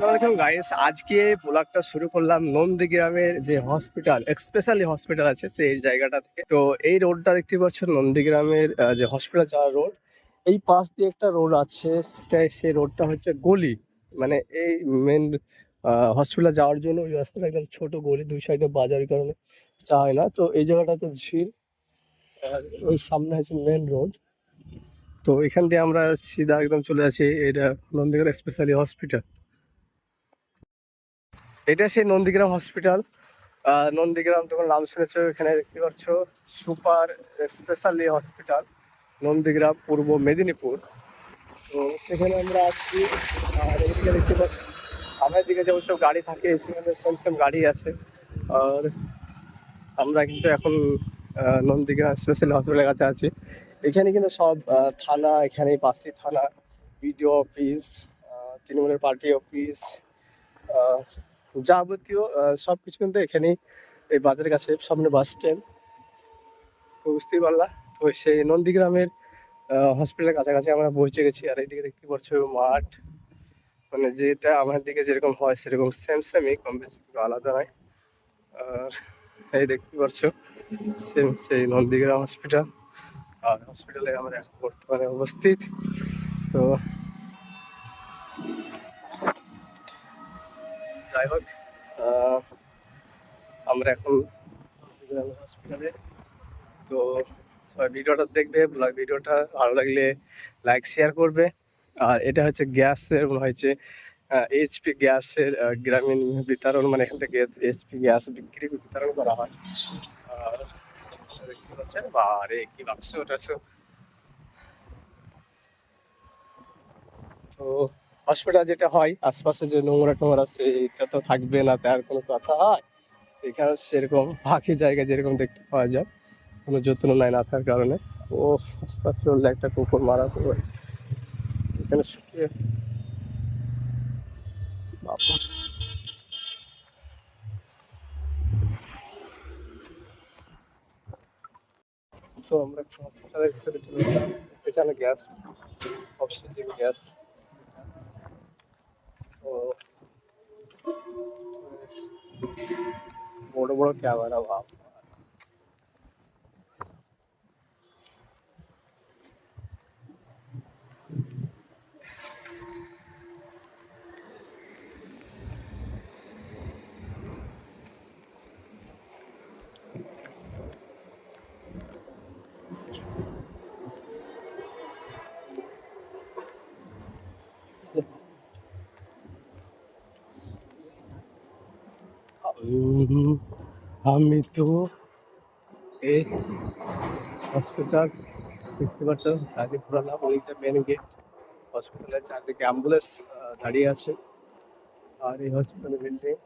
আসসালামু গাইস, আজকে ব্লগটা শুরু করলাম নন্দীগ্রামের যে হসপিটাল, স্পেশালি হসপিটাল আছে সেই জায়গাটা থেকে। তো এই রোডটা দেখতে পাচ্ছেন নন্দীগ্রামের যে হসপিটাল যাওয়ার রোড। এই পাশ দিয়ে একটা রোড আছে, সেই রোডটা হচ্ছে গলি, মানে এই মেন হসপিটাল যাওয়ার জন্য ওই রাস্তাটা একদম ছোট গলি, দুই সাইডে বাজারের কারণে যাওয়া হয় না। তো এই জায়গাটাতে ঝিল, আর ওই সামনে আছে মেন রোড। তো এখান দিয়ে আমরা সিধা একদম চলে আসি এটা নন্দীগ্রাম স্পেশালি হসপিটাল। এটা সেই নন্দীগ্রাম হসপিটাল। নন্দীগ্রাম তোমার নাম শুনেছো, এখানে দেখতে পাচ্ছ সুপার স্পেশালি হসপিটাল নন্দীগ্রাম, পূর্ব মেদিনীপুর। তো সেখানে আমরা আছি। আর এদিকে দেখতে পাচ্ছি সামনের দিকে যেমন সব গাড়ি থাকে, সেখানে সেম সেম গাড়ি আছে। আর আমরা কিন্তু এখন নন্দীগ্রাম স্পেশালি হসপিটালের কাছে আছি। এখানে কিন্তু সব থানা, এখানে পাশে থানা, বিডিও অফিস, তৃণমূলের পার্টি অফিস, যাবতীয় সব কিছু কিন্তু এখানেই, এই বাজারের কাছে, সামনে বাস স্ট্যান্ড। তো বুঝতেই পারলা। তো সেই নন্দীগ্রামের হসপিটালের কাছাকাছি আমরা পৌঁছে গেছি। আর এইদিকে দেখতে পাচ্ছ মাঠ, মানে যেটা আমার দিকে যেরকম হয় সেরকম সেম সেমই, কম বেশি কিছু আলাদা নয়। আর এই দেখতে পাচ্ছ সেম সেই নন্দীগ্রাম হসপিটাল। আর হসপিটালে আমরা এখন বর্তমানে উপস্থিত। তো যাই হোক, আমরা এখন হসপিটালে। তো সবাই ভিডিওটা দেখবে, ভিডিওটা ভালো লাগলে লাইক শেয়ার করবে। আর এটা হচ্ছে গ্যাসের, মনে হয়েছে এইচপি গ্যাসের গ্রামীণ বিতরণ, মানে এখান থেকে এইচপি গ্যাস বিতরণ করা হয়। আর দেখতে পাচ্ছেন, বারে কি বাক্স টাক্স। তো হসপিটাল যেটা হয়, আশপাশে যে নোংরা টোংরা আছে এটা তো থাকবে না, তার কোনো কথা হয়? এখানে সেরকম বাকি জায়গায় যেরকম দেখতে পাওয়া যায়, কোনো যত্ন নাই না থাকার কারণে। ও রাস্তা চললে একটা কুকুর মারা পড়েছে এখানে শুকিয়ে। বাবা। তো আমরা হসপিটালের ভিতরে চলে গেলাম। পেছনে গ্যাস, অক্সিজেন গ্যাস। ও বড় বড় ক্যামেরা, ভাব। আমি তো এই হসপিটাল দেখতে পাচ্ছ, আগে ঘোরালাম, ওইটা মেন গেট। হসপিটালের চারদিকে অ্যাম্বুলেন্স দাঁড়িয়ে আছে। আর এই হসপিটালের বিল্ডিং